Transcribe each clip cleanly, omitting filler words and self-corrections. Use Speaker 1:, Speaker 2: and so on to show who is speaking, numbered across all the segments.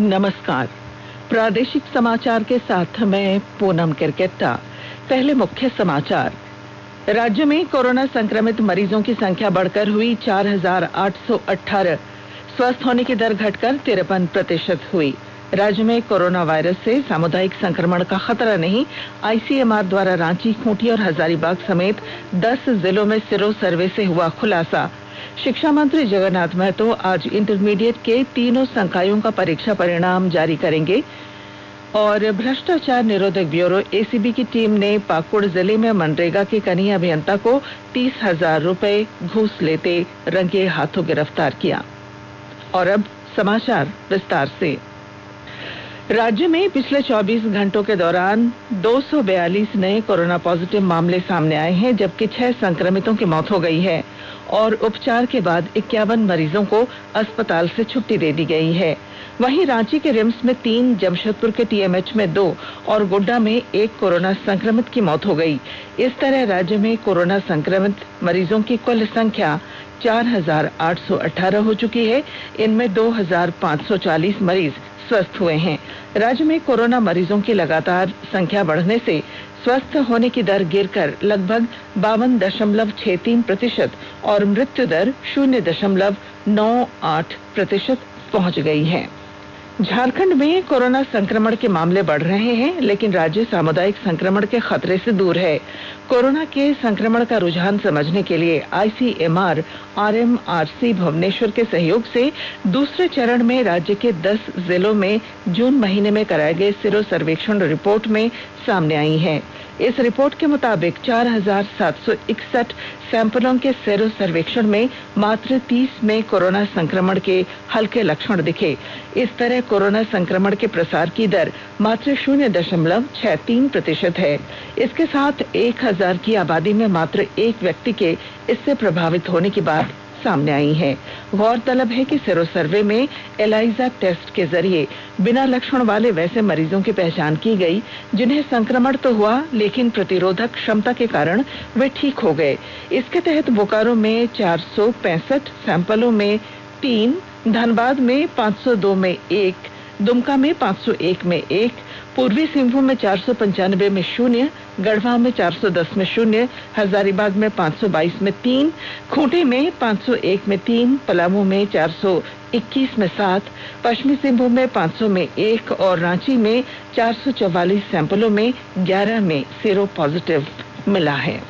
Speaker 1: नमस्कार। प्रादेशिक समाचार के साथ मैं पूनम किरकेट्टा। पहले मुख्य समाचार। राज्य में कोरोना संक्रमित मरीजों की संख्या बढ़कर हुई 4,818। स्वस्थ होने की दर घटकर 53% हुई। राज्य में कोरोना वायरस से सामुदायिक संक्रमण का खतरा नहीं। आईसीएमआर द्वारा रांची, खूंटी और हजारीबाग समेत 10 जिलों में सीरो सर्वे से हुआ खुलासा। शिक्षा मंत्री जगन्नाथ महतो आज इंटरमीडिएट के तीनों संकायों का परीक्षा परिणाम जारी करेंगे। और भ्रष्टाचार निरोधक ब्यूरो एसीबी की टीम ने पाकुड़ जिले में मनरेगा के कनीय अभियंता को 30,000 रुपए घूस लेते रंगे हाथों गिरफ्तार किया। और अब समाचार विस्तार से। राज्य में पिछले 24 घंटों के दौरान 242 नए कोरोना पॉजिटिव मामले सामने आए हैं, जबकि 6 संक्रमितों की मौत हो गई है और उपचार के बाद 51 मरीजों को अस्पताल से छुट्टी दे दी गई है। वहीं रांची के रिम्स में 3, जमशेदपुर के टीएमएच में 2 और गोड्डा में 1 कोरोना संक्रमित की मौत हो गई। इस तरह राज्य में कोरोना संक्रमित मरीजों की कुल संख्या 4,818 हो चुकी है। इनमें 2,540 मरीज स्वस्थ हुए हैं। राज्य में कोरोना मरीजों की लगातार संख्या बढ़ने से स्वस्थ होने की दर गिरकर लगभग 52.63% और मृत्यु दर 0.98% पहुंच गई है। झारखंड में कोरोना संक्रमण के मामले बढ़ रहे हैं, लेकिन राज्य सामुदायिक संक्रमण के खतरे से दूर है। कोरोना के संक्रमण का रुझान समझने के लिए आईसीएमआर आरएमआरसी भुवनेश्वर के सहयोग से दूसरे चरण में राज्य के 10 जिलों में जून महीने में कराए गए सीरो सर्वेक्षण रिपोर्ट में सामने आई है। इस रिपोर्ट के मुताबिक 4,761 सैंपलों के सीरो सर्वेक्षण में मात्र 30 में कोरोना संक्रमण के हल्के लक्षण दिखे। इस तरह कोरोना संक्रमण के प्रसार की दर मात्र 0.63% है। इसके साथ 1,000 की आबादी में मात्र 1 व्यक्ति के इससे प्रभावित होने की बात सामने आई है। गौरतलब है कि सीरो सर्वे में एलाइजा टेस्ट के जरिए बिना लक्षण वाले वैसे मरीजों की पहचान की गई जिन्हें संक्रमण तो हुआ, लेकिन प्रतिरोधक क्षमता के कारण वे ठीक हो गए। इसके तहत बोकारो में 465 सैंपलों में 3, धनबाद में 502 में 1, दुमका में 501 में 1, पूर्वी सिंहभूम में 495 में 0, गढ़वा में 410 में 0, हजारीबाग में 522 में 3, खूंटी में 501 में 3, पलामू में 421 में 7, पश्चिमी सिंहभूम में 500 में 1 और रांची में 444 सैंपलों में 11 में सीरो पॉजिटिव मिला है।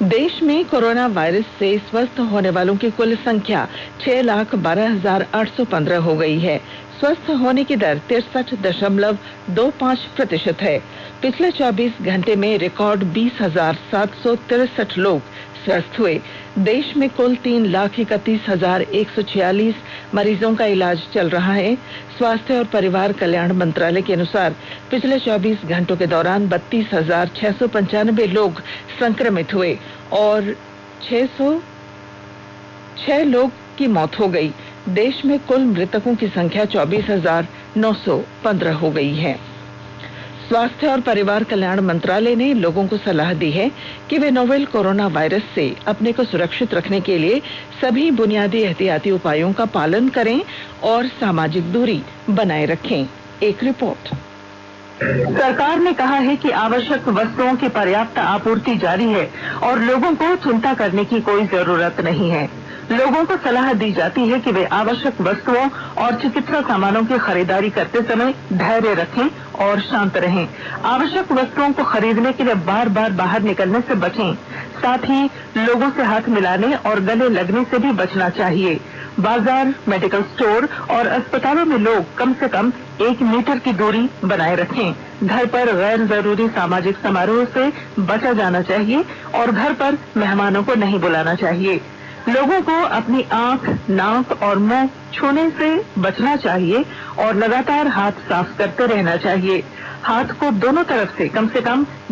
Speaker 1: देश में कोरोना वायरस से स्वस्थ होने वालों की कुल संख्या 6,12,815 हो गई है। स्वस्थ होने की दर 63.25% है। पिछले 24 घंटे में रिकॉर्ड 20,763 लोग स्वस्थ हुए। देश में कुल 3,31,146 मरीजों का इलाज चल रहा है। स्वास्थ्य और परिवार कल्याण मंत्रालय के अनुसार पिछले 24 घंटों के दौरान 32,695 लोग संक्रमित हुए और 606 लोग की मौत हो गई। देश में कुल मृतकों की संख्या 24,915 हो गई है। स्वास्थ्य और परिवार कल्याण मंत्रालय ने लोगों को सलाह दी है कि वे नोवेल कोरोना वायरस से अपने को सुरक्षित रखने के लिए सभी बुनियादी एहतियाती उपायों का पालन करें और सामाजिक दूरी बनाए रखें। एक रिपोर्ट।
Speaker 2: सरकार ने कहा है कि आवश्यक वस्तुओं की पर्याप्त आपूर्ति जारी है और लोगों को चिंता करने की कोई जरूरत नहीं है। लोगों को सलाह दी जाती है कि वे आवश्यक वस्तुओं और चिकित्सा सामानों की खरीदारी करते समय धैर्य रखें और शांत रहें। आवश्यक वस्तुओं को खरीदने के लिए बार बार बाहर निकलने से बचें। साथ ही लोगों से हाथ मिलाने और गले लगने से भी बचना चाहिए। बाजार, मेडिकल स्टोर और अस्पतालों में लोग कम से कम 1 मीटर की दूरी बनाए रखें। घर पर गैर जरूरी सामाजिक समारोह से बचा जाना चाहिए और घर पर मेहमानों को नहीं बुलाना चाहिए। लोगों को अपनी आंख, नाक और मुंह छूने से बचना चाहिए और लगातार हाथ साफ करते रहना चाहिए। हाथ को दोनों तरफ से कम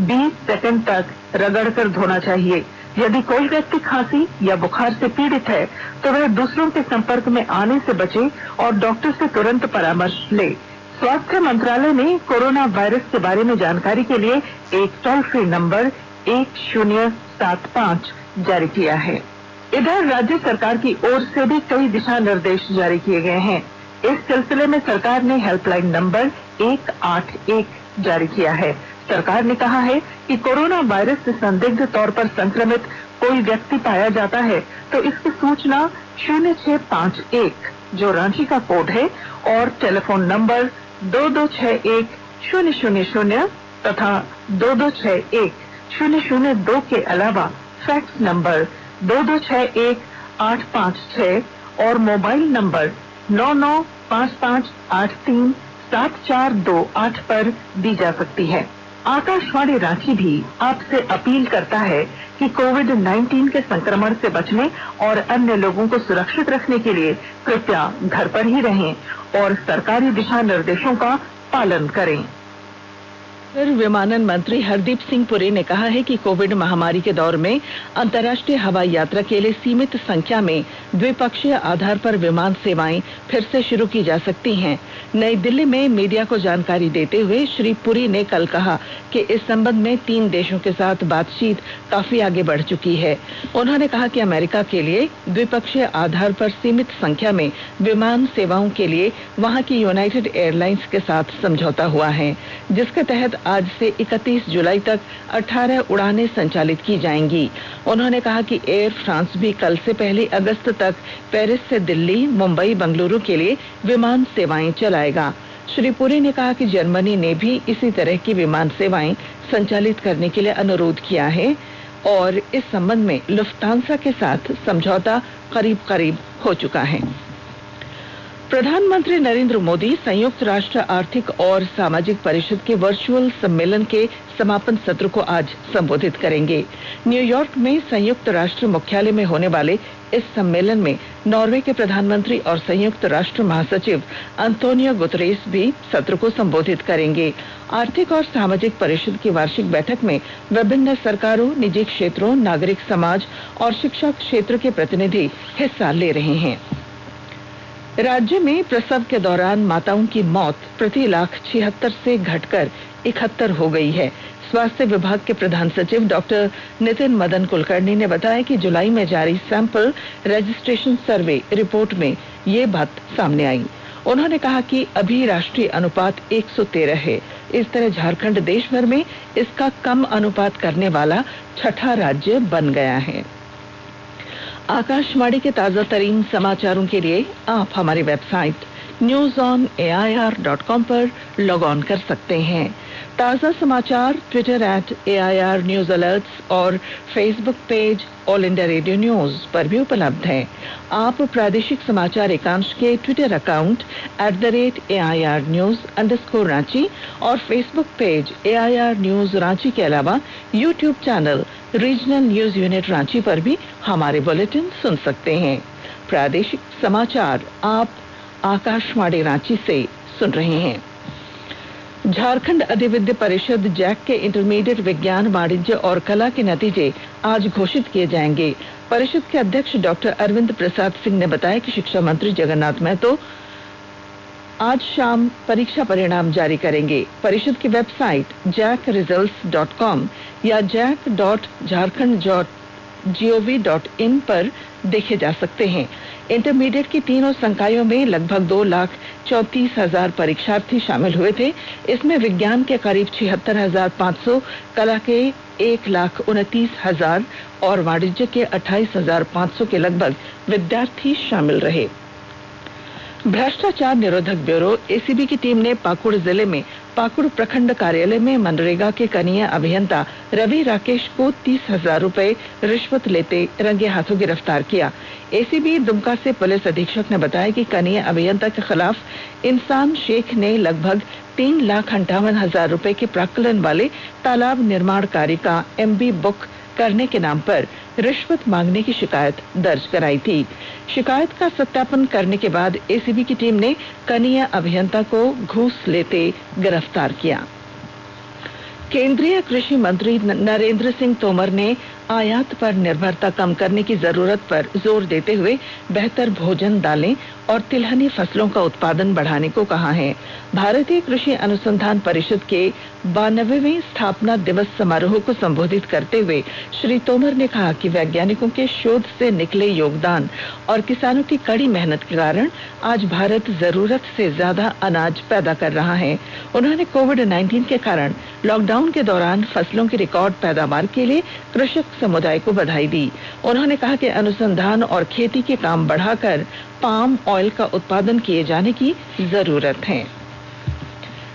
Speaker 2: 20 सेकंड तक रगड़कर धोना चाहिए। यदि कोई व्यक्ति खांसी या बुखार से पीड़ित है तो वह दूसरों के संपर्क में आने से बचे और डॉक्टर से तुरंत परामर्श ले। स्वास्थ्य मंत्रालय ने कोरोना वायरस के बारे में जानकारी के लिए एक टोल फ्री नंबर 1075 जारी किया है। इधर राज्य सरकार की ओर से भी कई दिशा निर्देश जारी किए गए हैं। इस सिलसिले में सरकार ने हेल्पलाइन नंबर 181 जारी किया है। सरकार ने कहा है कि कोरोना वायरस से संदिग्ध तौर पर संक्रमित कोई व्यक्ति पाया जाता है तो इसकी सूचना 0651 जो रांची का कोड है और टेलीफोन नंबर 2261-000 तथा 2261-002 के अलावा फैक्स नंबर 2261-856 और मोबाइल नंबर 9955837428 पर दी जा सकती है। आकाशवाणी रांची भी आपसे अपील करता है कि कोविड-19 के संक्रमण से बचने और अन्य लोगों को सुरक्षित रखने के लिए कृपया घर पर ही रहें और सरकारी दिशा निर्देशों का पालन करें।
Speaker 1: विमानन मंत्री हरदीप सिंह पुरी ने कहा है कि कोविड महामारी के दौर में अंतर्राष्ट्रीय हवाई यात्रा के लिए सीमित संख्या में द्विपक्षीय आधार पर विमान सेवाएं फिर से शुरू की जा सकती हैं। नई दिल्ली में मीडिया को जानकारी देते हुए श्री पुरी ने कल कहा कि इस संबंध में 3 देशों के साथ बातचीत काफी आगे बढ़ चुकी है। उन्होंने कहा कि अमेरिका के लिए द्विपक्षीय आधार पर सीमित संख्या में विमान सेवाओं के लिए वहां की यूनाइटेड एयरलाइंस के साथ समझौता हुआ है, जिसके तहत आज से 31 जुलाई तक 18 उड़ानें संचालित की जाएंगी। उन्होंने कहा कि एयर फ्रांस भी कल से पहली अगस्त तक पेरिस से दिल्ली, मुंबई, बेंगलुरु के लिए विमान सेवाएं चलाएगा। श्री पुरी ने कहा कि जर्मनी ने भी इसी तरह की विमान सेवाएं संचालित करने के लिए अनुरोध किया है और इस संबंध में लुफ्तांसा के साथ समझौता करीब हो चुका है। प्रधानमंत्री नरेंद्र मोदी संयुक्त राष्ट्र आर्थिक और सामाजिक परिषद के वर्चुअल सम्मेलन के समापन सत्र को आज संबोधित करेंगे। न्यूयॉर्क में संयुक्त राष्ट्र मुख्यालय में होने वाले इस सम्मेलन में नॉर्वे के प्रधानमंत्री और संयुक्त राष्ट्र महासचिव अंतोनियो गुतरेस भी सत्र को संबोधित करेंगे। आर्थिक और सामाजिक परिषद की वार्षिक बैठक में विभिन्न सरकारों, निजी क्षेत्रों, नागरिक समाज और शिक्षा क्षेत्र के प्रतिनिधि हिस्सा ले रहे हैं। राज्य में प्रसव के दौरान माताओं की मौत प्रति लाख 76 से घटकर 71 हो गई है। स्वास्थ्य विभाग के प्रधान सचिव डॉक्टर नितिन मदन कुलकर्णी ने बताया कि जुलाई में जारी सैंपल रजिस्ट्रेशन सर्वे रिपोर्ट में ये बात सामने आई। उन्होंने कहा कि अभी राष्ट्रीय अनुपात 113 है। इस तरह झारखंड देश भर में इसका कम अनुपात करने वाला 6ठा राज्य बन गया है। आकाशवाणी के ताजा तरीन समाचारों के लिए आप हमारी वेबसाइट newsonair.com पर लॉग ऑन कर सकते हैं। ताजा समाचार ट्विटर @AIR न्यूज अलर्ट्स और Facebook page all India radio news पर भी उपलब्ध है। आप प्रादेशिक समाचार एकांश के ट्विटर अकाउंट @AIR News_Ranchi और Facebook page AIR news Ranchi के अलावा YouTube channel regional news unit Ranchi पर भी हमारे बुलेटिन सुन सकते हैं। प्रादेशिक समाचार आप आकाशवाणी रांची से सुन रहे हैं। झारखंड अधिविद्य परिषद जैक के इंटरमीडिएट विज्ञान, वाणिज्य और कला के नतीजे आज घोषित किए जाएंगे। परिषद के अध्यक्ष डॉक्टर अरविंद प्रसाद सिंह ने बताया कि शिक्षा मंत्री जगन्नाथ महतो आज शाम परीक्षा परिणाम जारी करेंगे। परिषद की वेबसाइट jackresults.com या jack.jharkhand.gov.in पर देखे जा सकते हैं। इंटरमीडिएट की तीनों संकायों में लगभग 2,34,000 परीक्षार्थी शामिल हुए थे। इसमें विज्ञान के करीब 76,500, कला के 1,29,000 और वाणिज्य के 28,500 के लगभग विद्यार्थी शामिल रहे। भ्रष्टाचार निरोधक ब्यूरो एसीबी की टीम ने पाकुड़ जिले में पाकुड़ प्रखंड कार्यालय में मनरेगा के कनीय अभियंता रवि राकेश को 30,000 रुपए रिश्वत लेते रंगे हाथों गिरफ्तार किया। एसीबी दुमका से पुलिस अधीक्षक ने बताया कि कनीय अभियंता के खिलाफ इंसान शेख ने लगभग 3,58,000 रुपए के प्राक्कलन वाले तालाब निर्माण कार्य का MB बुक करने के नाम पर रिश्वत मांगने की शिकायत दर्ज कराई थी। शिकायत का सत्यापन करने के बाद एसीबी की टीम ने कनीय अभियंता को घूस लेते गिरफ्तार किया। केंद्रीय कृषि मंत्री नरेंद्र सिंह तोमर ने आयात पर निर्भरता कम करने की जरूरत पर जोर देते हुए बेहतर भोजन, दालें और तिलहनी फसलों का उत्पादन बढ़ाने को कहा है। भारतीय कृषि अनुसंधान परिषद के 92वें स्थापना दिवस समारोह को संबोधित करते हुए श्री तोमर ने कहा कि वैज्ञानिकों के शोध से निकले योगदान और किसानों की कड़ी मेहनत के कारण आज भारत जरूरत से ज्यादा अनाज पैदा कर रहा है। उन्होंने कोविड-19 के कारण लॉकडाउन के दौरान फसलों की रिकॉर्ड पैदावार के लिए कृषक समुदाय को बधाई दी। उन्होंने कहा कि अनुसंधान और खेती के काम बढ़ाकर पाम ऑयल का उत्पादन किए जाने की जरूरत है।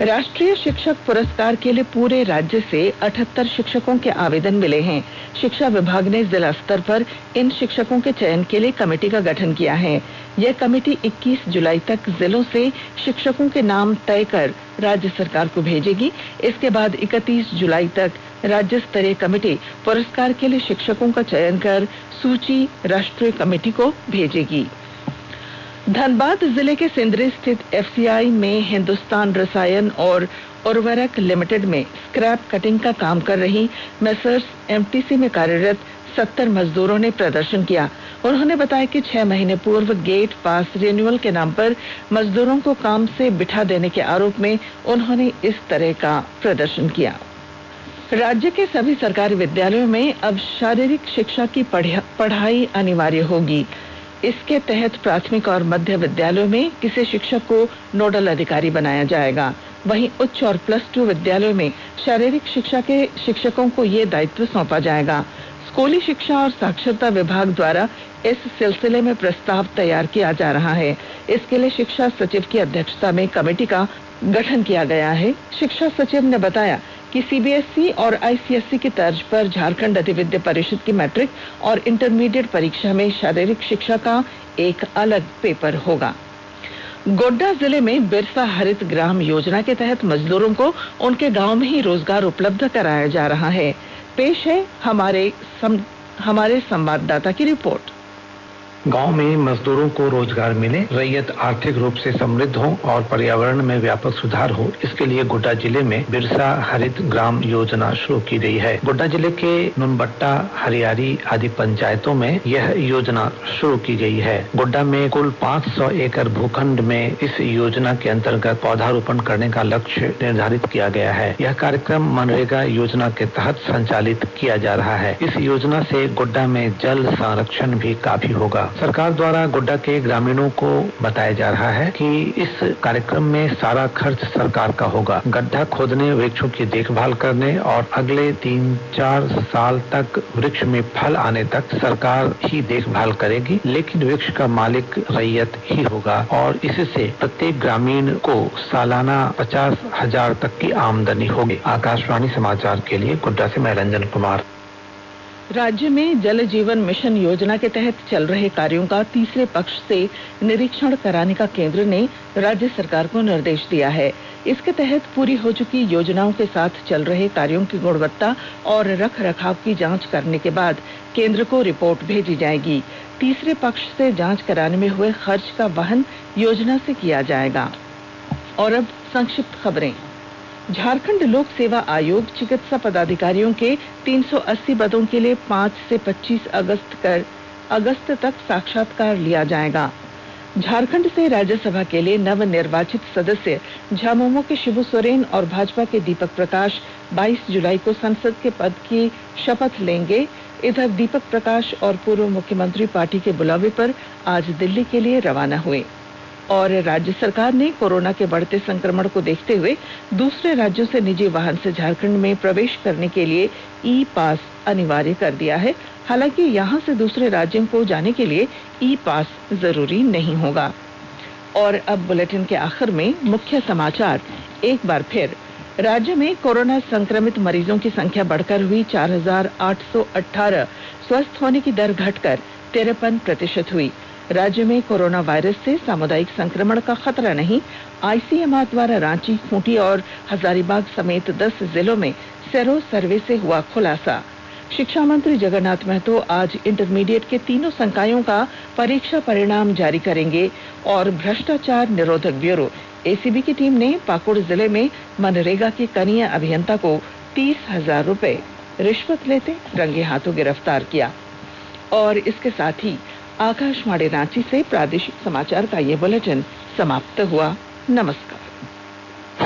Speaker 1: राष्ट्रीय शिक्षक पुरस्कार के लिए पूरे राज्य से 78 शिक्षकों के आवेदन मिले हैं। शिक्षा विभाग ने जिला स्तर पर इन शिक्षकों के चयन के लिए कमेटी का गठन किया है। यह कमेटी 21 जुलाई तक जिलों से शिक्षकों के नाम तय कर राज्य सरकार को भेजेगी। इसके बाद 31 जुलाई तक राज्य स्तरीय कमेटी पुरस्कार के लिए शिक्षकों का चयन कर सूची राष्ट्रीय कमेटी को भेजेगी। धनबाद जिले के सिंदरी स्थित एफसीआई में हिंदुस्तान रसायन और उर्वरक लिमिटेड में स्क्रैप कटिंग का काम कर रही मेसर्स एमटीसी में कार्यरत 70 मजदूरों ने प्रदर्शन किया। उन्होंने बताया कि 6 महीने पूर्व गेट पास रिन्यूअल के नाम पर मजदूरों को काम से बिठा देने के आरोप में उन्होंने इस तरह का प्रदर्शन किया। राज्य के सभी सरकारी विद्यालयों में अब शारीरिक शिक्षा की पढ़ाई अनिवार्य होगी। इसके तहत प्राथमिक और मध्य विद्यालयों में किसी शिक्षक को नोडल अधिकारी बनाया जाएगा। वहीं उच्च और +2 विद्यालयों में शारीरिक शिक्षा के शिक्षकों को ये दायित्व सौंपा जाएगा। स्कूली शिक्षा और साक्षरता विभाग द्वारा इस सिलसिले में प्रस्ताव तैयार किया जा रहा है। इसके लिए शिक्षा सचिव की अध्यक्षता में कमेटी का गठन किया गया है। शिक्षा सचिव ने बताया कि सीबीएसई और आईसीएसई की तर्ज पर झारखंड अधिविद्य परिषद की मैट्रिक और इंटरमीडिएट परीक्षा में शारीरिक शिक्षा का एक अलग पेपर होगा। गोड्डा जिले में बिरसा हरित ग्राम योजना के तहत मजदूरों को उनके गांव में ही रोजगार उपलब्ध कराया जा रहा है। पेश है हमारे संवाददाता की रिपोर्ट।
Speaker 3: गांव में मजदूरों को रोजगार मिले, रैयत आर्थिक रूप से समृद्ध हो और पर्यावरण में व्यापक सुधार हो, इसके लिए गोड्डा जिले में बिरसा हरित ग्राम योजना शुरू की गई है। गोड्डा जिले के नुनबट्टा, हरियारी आदि पंचायतों में यह योजना शुरू की गई है। गोड्डा में कुल 500 एकड़ भूखंड में इस योजना के अंतर्गत पौधारोपण करने का लक्ष्य निर्धारित किया गया है। यह कार्यक्रम मनरेगा योजना के तहत संचालित किया जा रहा है। इस योजना से गोड्डा में जल संरक्षण भी काफी होगा। सरकार द्वारा गोड्डा के ग्रामीणों को बताया जा रहा है कि इस कार्यक्रम में सारा खर्च सरकार का होगा। गड्ढा खोदने, वृक्षों की देखभाल करने और अगले 3-4 साल तक वृक्ष में फल आने तक सरकार ही देखभाल करेगी, लेकिन वृक्ष का मालिक रैयत ही होगा और इससे प्रत्येक ग्रामीण को सालाना 50,000 तक की आमदनी होगी। आकाशवाणी समाचार के लिए गोड्डा से मैं रंजन कुमार।
Speaker 1: राज्य में जल जीवन मिशन योजना के तहत चल रहे कार्यों का तीसरे पक्ष से निरीक्षण कराने का केंद्र ने राज्य सरकार को निर्देश दिया है। इसके तहत पूरी हो चुकी योजनाओं के साथ चल रहे कार्यों की गुणवत्ता और रख रखाव की जांच करने के बाद केंद्र को रिपोर्ट भेजी जाएगी। तीसरे पक्ष से जांच कराने में हुए खर्च का वहन योजना से किया जाएगा। और अब संक्षिप्त खबरें। झारखंड लोक सेवा आयोग चिकित्सा पदाधिकारियों के 380 पदों के लिए 5 से 25 अगस्त तक साक्षात्कार लिया जाएगा। झारखंड से राज्यसभा के लिए नवनिर्वाचित सदस्य झामुमो के शिबू सोरेन और भाजपा के दीपक प्रकाश 22 जुलाई को संसद के पद की शपथ लेंगे। इधर दीपक प्रकाश और पूर्व मुख्यमंत्री पार्टी के बुलावे पर आज दिल्ली के लिए रवाना हुए। और राज्य सरकार ने कोरोना के बढ़ते संक्रमण को देखते हुए दूसरे राज्यों से निजी वाहन से झारखंड में प्रवेश करने के लिए ई पास अनिवार्य कर दिया है। हालांकि यहां से दूसरे राज्यों को जाने के लिए ई पास जरूरी नहीं होगा। और अब बुलेटिन के आखिर में मुख्य समाचार एक बार फिर। राज्य में कोरोना संक्रमित मरीजों की संख्या बढ़कर हुई 4,818। स्वस्थ होने की दर घटकर 53% हुई। राज्य में कोरोना वायरस से सामुदायिक संक्रमण का खतरा नहीं। आईसीएमआर द्वारा रांची, खूंटी और हजारीबाग समेत 10 जिलों में सेरो सर्वे से हुआ खुलासा। शिक्षा मंत्री जगन्नाथ महतो आज इंटरमीडिएट के तीनों संकायों का परीक्षा परिणाम जारी करेंगे। और भ्रष्टाचार निरोधक ब्यूरो एसीबी की टीम ने पाकुड़ जिले में मनरेगा के कनीय अभियंता को 30,000 रुपए रिश्वत लेते रंगे हाथों गिरफ्तार किया। और इसके साथ ही आकाशवाणी रांची से प्रादेशिक समाचार का ये बुलेटिन समाप्त हुआ। नमस्कार।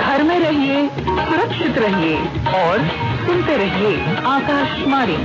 Speaker 2: घर में रहिए, सुरक्षित रहिए और सुनते रहिए आकाशवाणी।